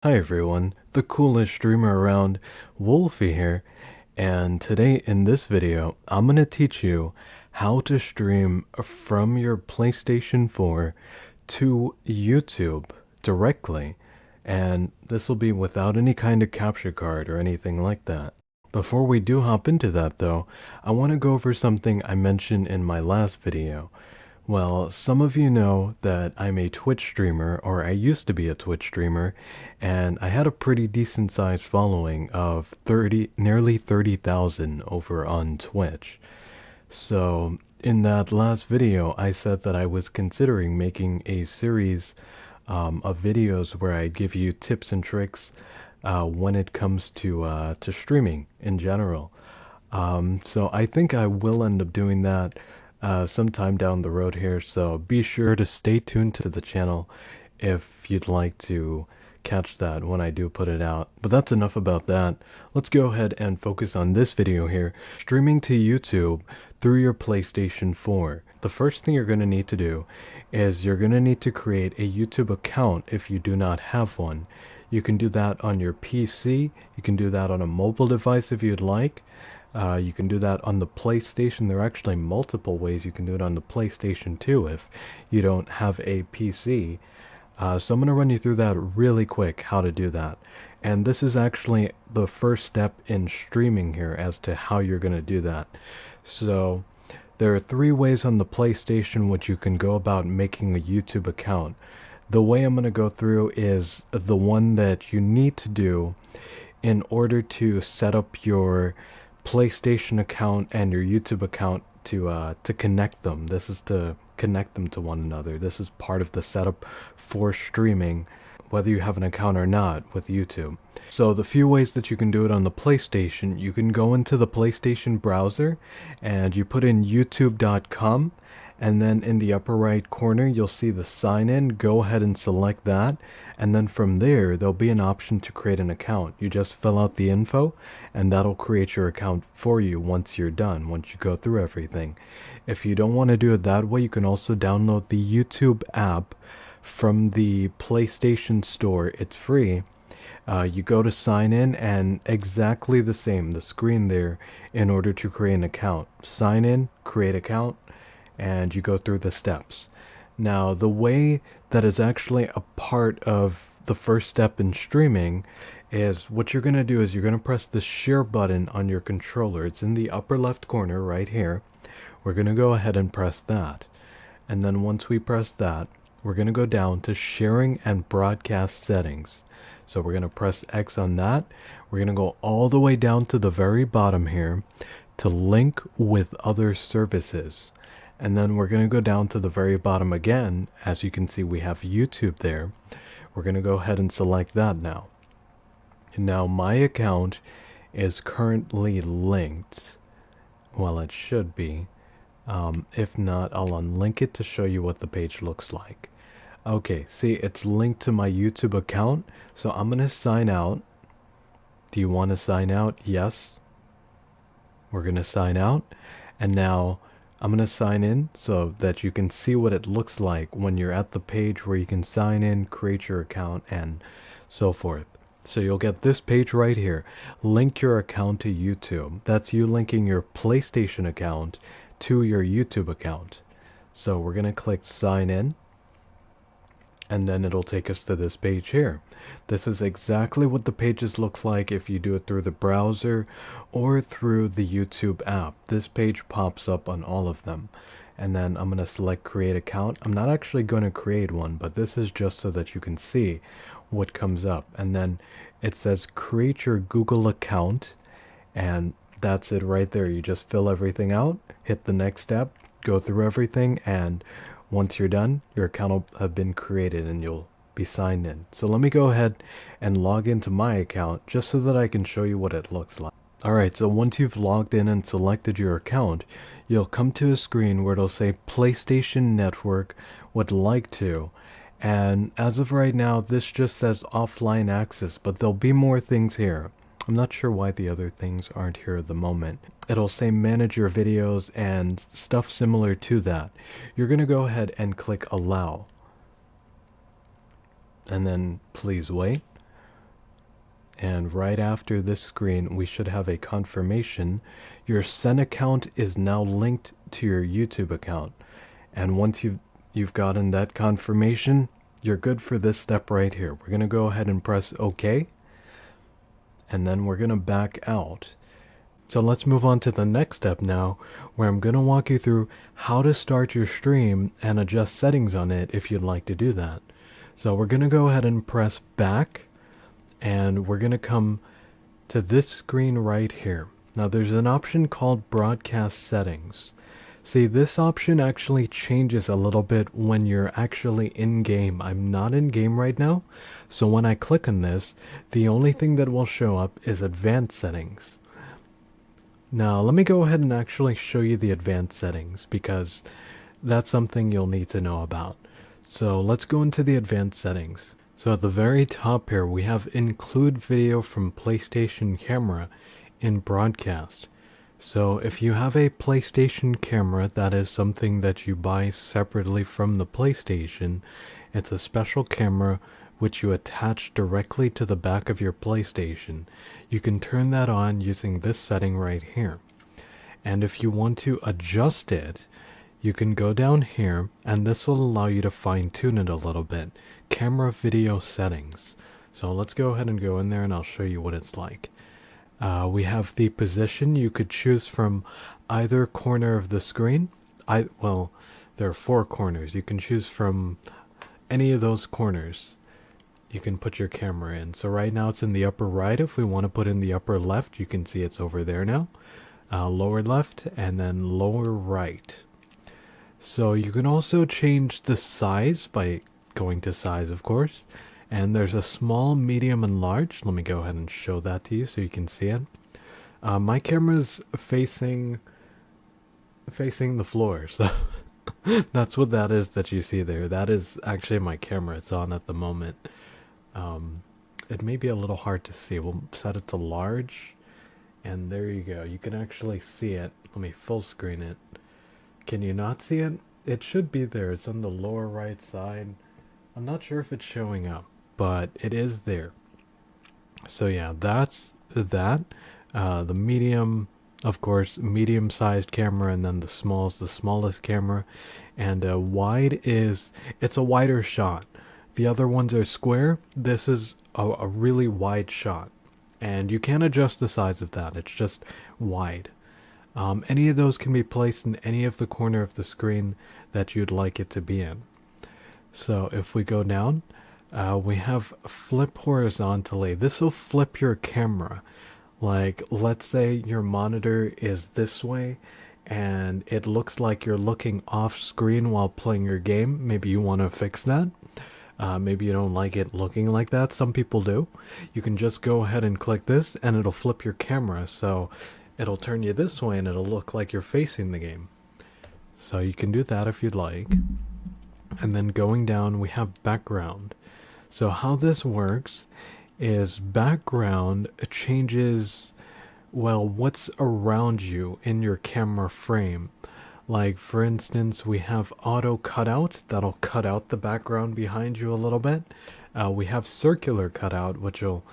Hi everyone, the coolest streamer around, Wolfie here, and today in this video, I'm going to teach you how to stream from your PlayStation 4 to YouTube directly, and this will be without any kind of capture card or anything like that. Before we do hop into that though, I want to go over something I mentioned in my last video. Well, some of you know that I'm a Twitch streamer, or I used to be a Twitch streamer, and I had a pretty decent sized following of nearly 30,000 over on Twitch. So, in that last video, I said that I was considering making a series of videos where I give you tips and tricks when it comes to streaming in general. So I think I will end up doing that sometime down the road here. So be sure to stay tuned to the channel if you'd like to catch that when I do put it out. But that's enough about that. Let's go ahead and focus on this video here. Streaming to YouTube through your PlayStation 4. The first thing you're going to need to do is you're going to need to create a YouTube account if you do not have one. You can do that on your PC. You can do that on a mobile device if you'd like. You can do that on the PlayStation. There are actually multiple ways you can do it on the PlayStation 2 if you don't have a PC. So I'm going to run you through that really quick, how to do that. And this is actually the first step in streaming here as to how you're going to do that. So there are 3 ways on the PlayStation which you can go about making a YouTube account. The way I'm going to go through is the one that you need to do in order to set up your PlayStation account and your YouTube account to connect them. This is to connect them to one another. This is part of the setup for streaming, whether you have an account or not with YouTube. So the few ways that you can do it on the PlayStation, you can go into the PlayStation browser and you put in youtube.com, and then in the upper right corner you'll see the sign in. Go ahead and select that, and then from there there'll be an option to create an account. You just fill out the info and that'll create your account for you once you're done, once you go through everything. If you don't want to do it that way, you can also download the YouTube app from the PlayStation Store. It's free. You go to sign in, and exactly the same, the screen there, in order to create an account. Sign in, create account, and you go through the steps. Now, the way that is actually a part of the first step in streaming is what you're going to do is you're going to press the share button on your controller. It's in the upper left corner right here. We're going to go ahead and press that. And then once we press that, we're going to go down to sharing and broadcast settings. So we're going to press X on that. We're going to go all the way down to the very bottom here to link with other services. And then we're going to go down to the very bottom again. As you can see, we have YouTube there. We're going to go ahead and select that now. And now my account is currently linked. Well, it should be. If not, I'll unlink it to show you what the page looks like. Okay, see, it's linked to my YouTube account, so I'm going to sign out. Do you want to sign out? Yes. We're going to sign out, and now I'm going to sign in so that you can see what it looks like when you're at the page where you can sign in, create your account, and so forth. So you'll get this page right here. Link your account to YouTube. That's you linking your PlayStation account to your YouTube account. So we're going to click sign in, and then it'll take us to this page here. This is exactly what the pages look like if you do it through the browser or through the YouTube app. This page pops up on all of them. And then I'm going to select create account. I'm not actually going to create one, but this is just so that you can see what comes up. And then it says create your Google account, and that's it right there. You just fill everything out, hit the next step, go through everything, and once you're done, your account will have been created and you'll be signed in. So let me go ahead and log into my account just so that I can show you what it looks like. Alright, so once you've logged in and selected your account, you'll come to a screen where it'll say PlayStation Network would like to. And as of right now, this just says offline access, but there'll be more things here. I'm not sure why the other things aren't here at the moment. It'll say manage your videos and stuff similar to that. You're going to go ahead and click allow. And then please wait. And right after this screen, we should have a confirmation. Your Sen account is now linked to your YouTube account. And once you've gotten that confirmation, you're good for this step right here. We're going to go ahead and press OK. And then we're going to back out. So let's move on to the next step now, where I'm going to walk you through how to start your stream and adjust settings on it if you'd like to do that. So we're going to go ahead and press back, and we're going to come to this screen right here. Now there's an option called broadcast settings. See, this option actually changes a little bit when you're actually in game. I'm not in game right now, so when I click on this, the only thing that will show up is advanced settings. Now let me go ahead and actually show you the advanced settings, because that's something you'll need to know about. So let's go into the advanced settings. So at the very top here, we have include video from PlayStation camera in broadcast. So if you have a PlayStation camera, that is something that you buy separately from the PlayStation. It's a special camera which you attach directly to the back of your PlayStation. You can turn that on using this setting right here. And if you want to adjust it, you can go down here, and this will allow you to fine-tune it a little bit. Camera video settings. So let's go ahead and go in there and I'll show you what it's like. We have the position. You could choose from either corner of the screen. Well, there are 4 corners. You can choose from any of those corners. You can put your camera in. So right now it's in the upper right. If we want to put in the upper left, you can see it's over there now. Lower left and then lower right. So you can also change the size by going to size, of course. And there's a small, medium, and large. Let me go ahead and show that to you so you can see it. My camera's facing the floor, so that's what that is that you see there. That is actually my camera. It's on at the moment. It may be a little hard to see. We'll set it to large, and there you go. You can actually see it. Let me full screen it. Can you not see it? It should be there. It's on the lower right side. I'm not sure if it's showing up, but it is there. So yeah, that's that. The medium, of course, medium-sized camera, and then the smallest camera. And wide it's a wider shot. The other ones are square. This is a really wide shot, and you can adjust the size of that. It's just wide. Any of those can be placed in any of the corner of the screen that you'd like it to be in. So if we go down, we have flip horizontally. This will flip your camera. Like, let's say your monitor is this way and it looks like you're looking off screen while playing your game. Maybe you want to fix that. Maybe you don't like it looking like that. Some people do. You can just go ahead and click this and it'll flip your camera. So it'll turn you this way and it'll look like you're facing the game. So you can do that if you'd like. And then going down, we have background. So how this works is background changes, well, what's around you in your camera frame. Like, for instance, we have auto cutout. That'll cut out the background behind you a little bit. We have circular cutout, which will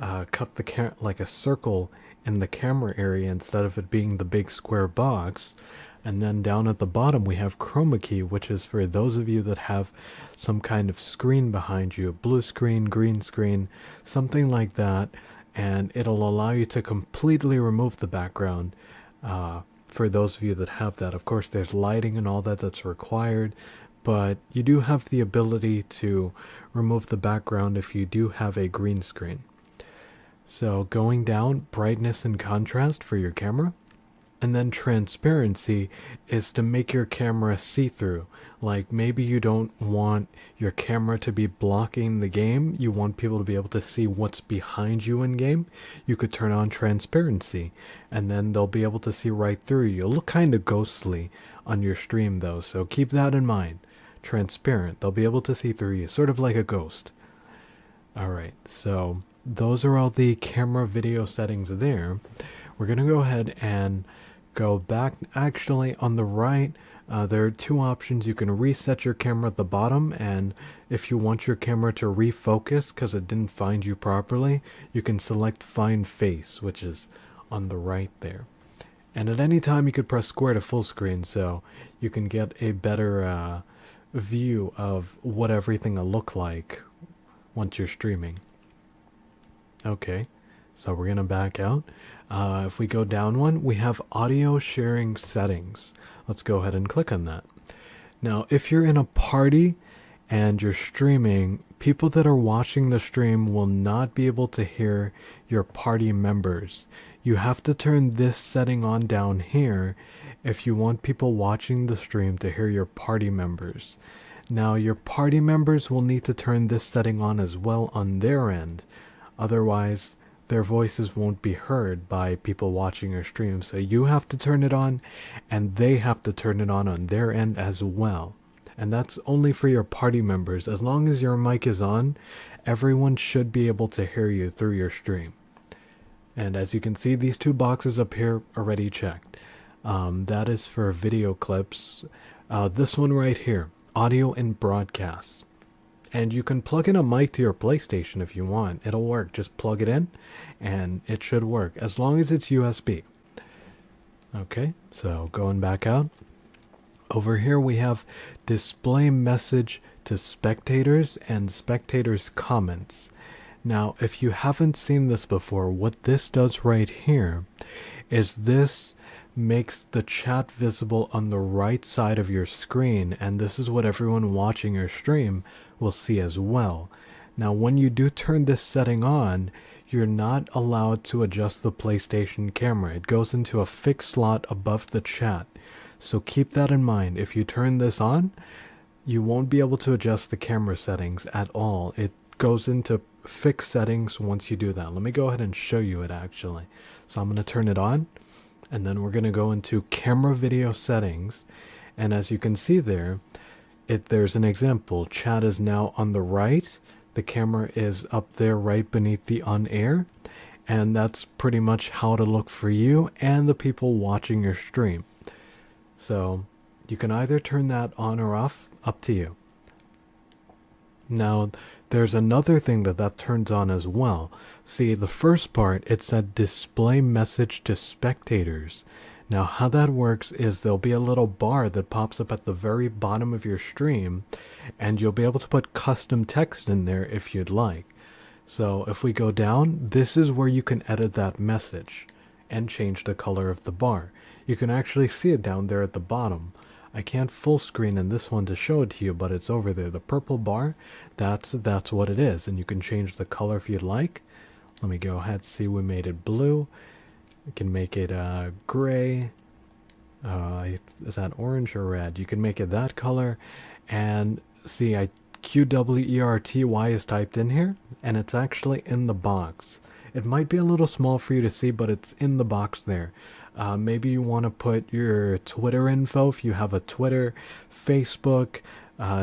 cut the like a circle in the camera area instead of it being the big square box. And then down at the bottom we have chroma key, which is for those of you that have some kind of screen behind you, blue screen, green screen, something like that, and it'll allow you to completely remove the background for those of you that have that. Of course, there's lighting and all that that's required, but you do have the ability to remove the background if you do have a green screen. So going down, brightness and contrast for your camera. And then transparency is to make your camera see-through. Like, maybe you don't want your camera to be blocking the game. You want people to be able to see what's behind you in game. You could turn on transparency, and then they'll be able to see right through you. You'll look kind of ghostly on your stream though, so keep that in mind. Transparent, they'll be able to see through you, sort of like a ghost. Alright, so those are all the camera video settings there. We're going to go ahead and go back. Actually, on the right, There are two options. You can reset your camera at the bottom, and if you want your camera to refocus because it didn't find you properly, you can select Find Face, which is on the right there. And at any time you could press square to full screen, so you can get a better view of what everything will look like once you're streaming. Okay, so we're gonna back out. If we go down one, we have audio sharing settings. Let's go ahead and click on that. Now, if you're in a party and you're streaming, people that are watching the stream will not be able to hear your party members. You have to turn this setting on down here if you want people watching the stream to hear your party members. Now, your party members will need to turn this setting on as well on their end. Otherwise, their voices won't be heard by people watching your stream. So you have to turn it on, and they have to turn it on their end as well. And that's only for your party members. As long as your mic is on, everyone should be able to hear you through your stream. And as you can see, these two boxes up here already checked. That is for video clips. This one right here, audio and broadcast. And you can plug in a mic to your PlayStation if you want. It'll work. Just plug it in and it should work as long as it's USB. Okay, so going back out. Over here we have display message to spectators and spectators' comments. Now, if you haven't seen this before, what this does right here is this makes the chat visible on the right side of your screen, and this is what everyone watching your stream will see as well. Now, when you do turn this setting on, you're not allowed to adjust the PlayStation camera. It goes into a fixed slot above the chat. So keep that in mind. If you turn this on, you won't be able to adjust the camera settings at all. It goes into fixed settings once you do that. Let me go ahead and show you it actually. So I'm going to turn it on, and then we're going to go into camera video settings. And as you can see there, there's an example. Chat is now on the right. The camera is up there right beneath the on air. And that's pretty much how to look for you and the people watching your stream. So you can either turn that on or off, up to you. Now, there's another thing that turns on as well. See, the first part, it said display message to spectators. Now, how that works is there'll be a little bar that pops up at the very bottom of your stream, and you'll be able to put custom text in there if you'd like. So if we go down, this is where you can edit that message and change the color of the bar. You can actually see it down there at the bottom. I can't full screen in this one to show it to you, but it's over there. The purple bar, that's what it is. And you can change the color if you'd like. Let me go ahead, see, we made it blue. You can make it gray. Is that orange or red? You can make it that color. And see, QWERTY is typed in here, and it's actually in the box. It might be a little small for you to see, but it's in the box there. Maybe you want to put your Twitter info if you have a Twitter, Facebook,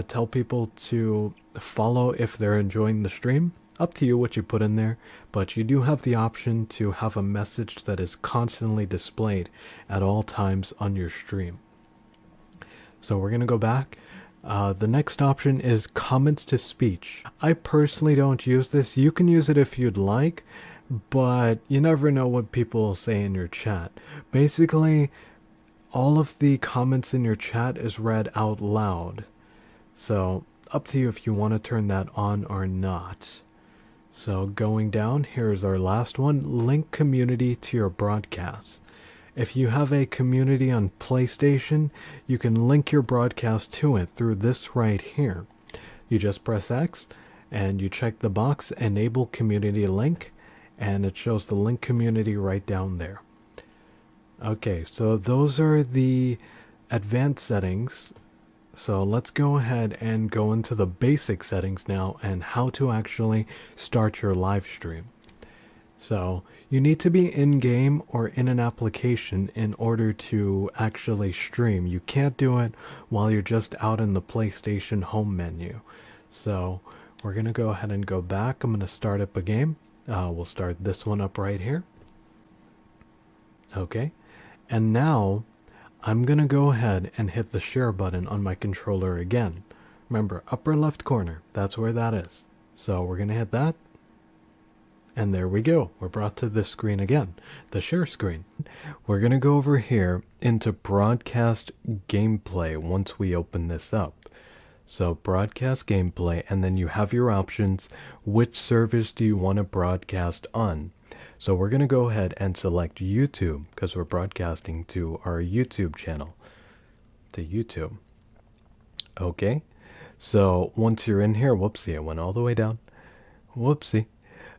tell people to follow if they're enjoying the stream. Up to you what you put in there, but you do have the option to have a message that is constantly displayed at all times on your stream. So we're going to go back. The next option is comments to speech. I personally don't use this. You can use it if you'd like, but you never know what people say in your chat. Basically, all of the comments in your chat is read out loud. So up to you if you want to turn that on or not. So going down, here's our last one, link community to your broadcast. If you have a community on PlayStation, you can link your broadcast to it through this right here. You just press X and you check the box, enable community link, and it shows the link community right down there. Okay, so those are the advanced settings. So let's go ahead and go into the basic settings now and how to actually start your live stream. So you need to be in-game or in an application in order to actually stream. You can't do it while you're just out in the PlayStation home menu. So we're going to go ahead and go back. I'm going to start up a game. We'll start this one up right here. Okay. And now I'm gonna go ahead and hit the share button on my controller again. Remember, upper left corner, that's where that is. So we're gonna hit that. And there we go. We're brought to this screen again, the share screen. We're going to go over here into broadcast gameplay once we open this up. So broadcast gameplay, and then you have your options. Which service do you want to broadcast on? So we're going to go ahead and select YouTube because we're broadcasting to our YouTube channel, to YouTube. Okay. So once you're in here, whoopsie, I went all the way down. Whoopsie.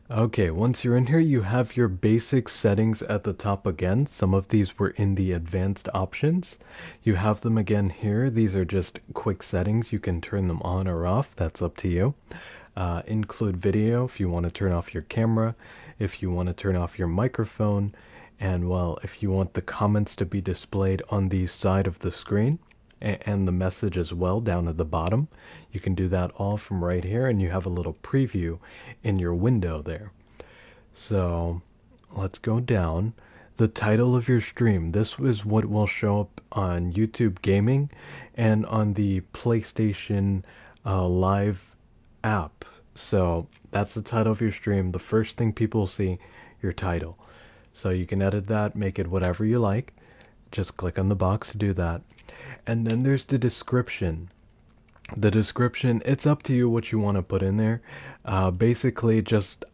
Okay, once you're in here, you have your basic settings at the top again. Some of these were in the advanced options. You have them again here. These are just quick settings. You can turn them on or off. That's up to you. Include video if you want to turn off your camera, if you want to turn off your microphone, and well, if you want the comments to be displayed on the side of the screen and the message as well down at the bottom. You can do that all from right here, and you have a little preview in your window there. So let's go down. The title of your stream, this is what will show up on YouTube Gaming and on the PlayStation Live app. So that's the title of your stream. The first thing people see, your title. So you can edit that, make it whatever you like. Just click on the box to do that. And then there's the description. The description, it's up to you what you want to put in there. Basically,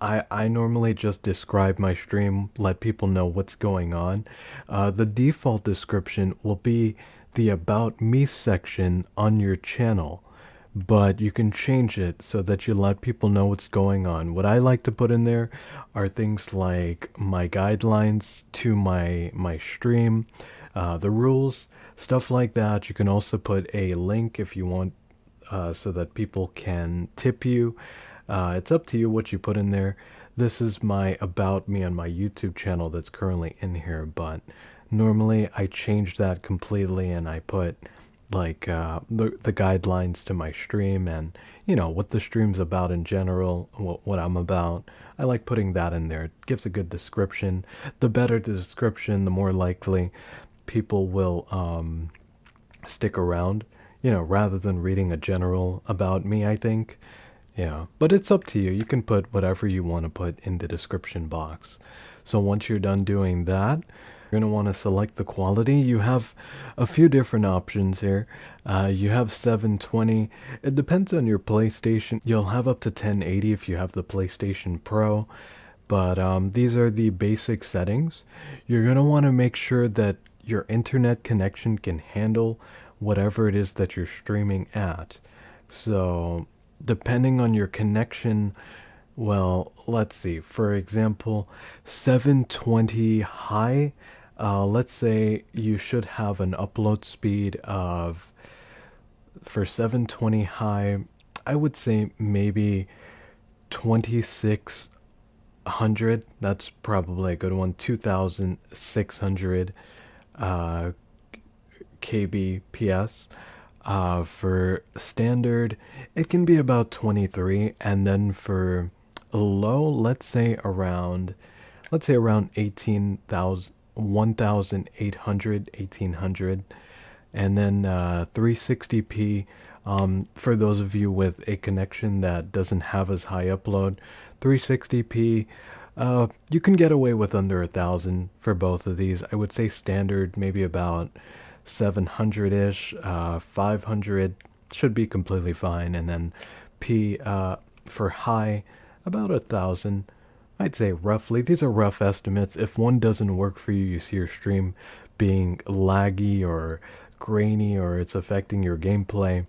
I normally just describe my stream, let people know what's going on. The default description will be the About Me section on your channel, but you can change it so that you let people know what's going on. What I like to put in there are things like my guidelines to my stream, the rules, stuff like that. You can also put a link if you want, so that people can tip you. It's up to you what you put in there. This is my About Me on my YouTube channel that's currently in here, but normally I change that completely and I put like the guidelines to my stream and, you know, what the stream's about in general, what I'm about. I like putting that in there. It gives a good description. The better the description, the more likely people will stick around, you know, rather than reading a general about me, I think. Yeah, but it's up to you. You can put whatever you want to put in the description box. So once you're done doing that, you're going to want to select the quality. You have a few different options here. You have 720. It depends on your PlayStation. You'll have up to 1080 if you have the PlayStation Pro. But these are the basic settings. You're going to want to make sure that your internet connection can handle whatever it is that you're streaming at. So depending on your connection, well, let's see. For example, 720 high, let's say you should have an upload speed of, for 720 high, I would say maybe 2600. That's probably a good one. 2600 kbps. For standard, it can be about 23, and then for low, let's say around 18,000, 1,800, 1800, and then 360p. For those of you with a connection that doesn't have as high upload, 360p. You can get away with under 1,000 for both of these. I would say standard maybe about 700-ish, 500 should be completely fine, and then P for high about 1,000. I'd say roughly. These are rough estimates. If one doesn't work for you, you see your stream being laggy or grainy or it's affecting your gameplay,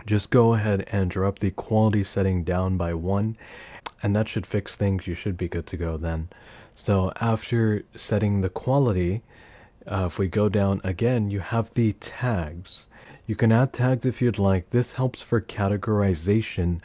just go ahead and drop the quality setting down by 1, and that should fix things. You should be good to go then. So after setting the quality, if we go down again, you have the tags. You can add tags if you'd like. This helps for categorization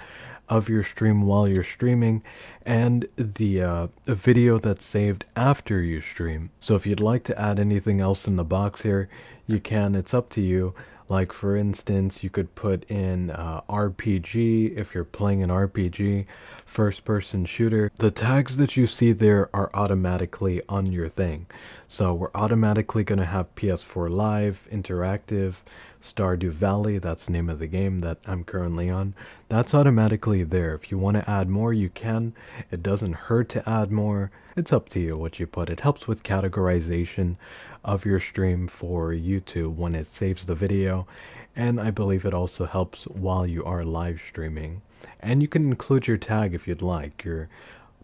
of your stream while you're streaming and the video that's saved after you stream. So if you'd like to add anything else in the box here, you can. It's up to you. Like for instance, you could put in RPG if you're playing an RPG. first person shooter, the tags that you see there are automatically on your thing. So we're automatically going to have PS4 Live, Interactive, Stardew Valley, that's the name of the game that I'm currently on. That's automatically there. If you want to add more, you can. It doesn't hurt to add more. It's up to you what you put. It helps with categorization of your stream for YouTube when it saves the video, and I believe it also helps while you are live streaming. And you can include your tag if you'd like. Your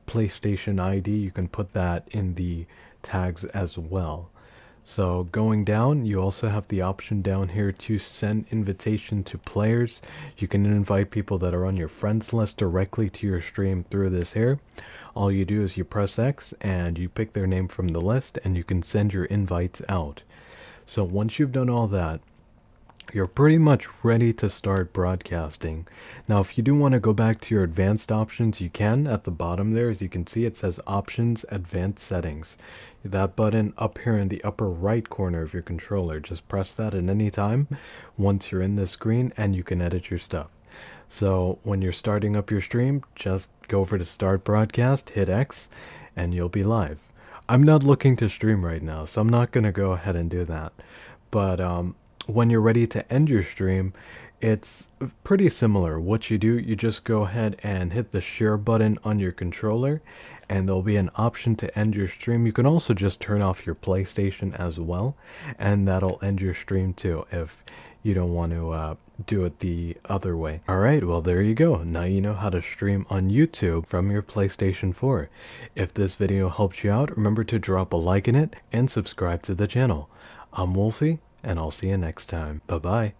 PlayStation ID, you can put that in the tags as well. So going down, you also have the option down here to send invitation to players. You can invite people that are on your friends list directly to your stream through this here. All you do is you press X and you pick their name from the list and you can send your invites out. So once you've done all that, you're pretty much ready to start broadcasting. Now, if you do want to go back to your advanced options, you can. At the bottom there, as you can see, it says Options, Advanced Settings. That button up here in the upper right corner of your controller, just press that at any time once you're in this screen and you can edit your stuff. So when you're starting up your stream, just go over to Start Broadcast, hit X, and you'll be live. I'm not looking to stream right now, so I'm not going to go ahead and do that. But when you're ready to end your stream, it's pretty similar. What you do, you just go ahead and hit the share button on your controller and there'll be an option to end your stream. You can also just turn off your PlayStation as well, and that'll end your stream too if you don't want to do it the other way. Alright, well there you go. Now you know how to stream on YouTube from your PlayStation 4. If this video helped you out, remember to drop a like in it and subscribe to the channel. I'm Wolfie, and I'll see you next time. Bye-bye.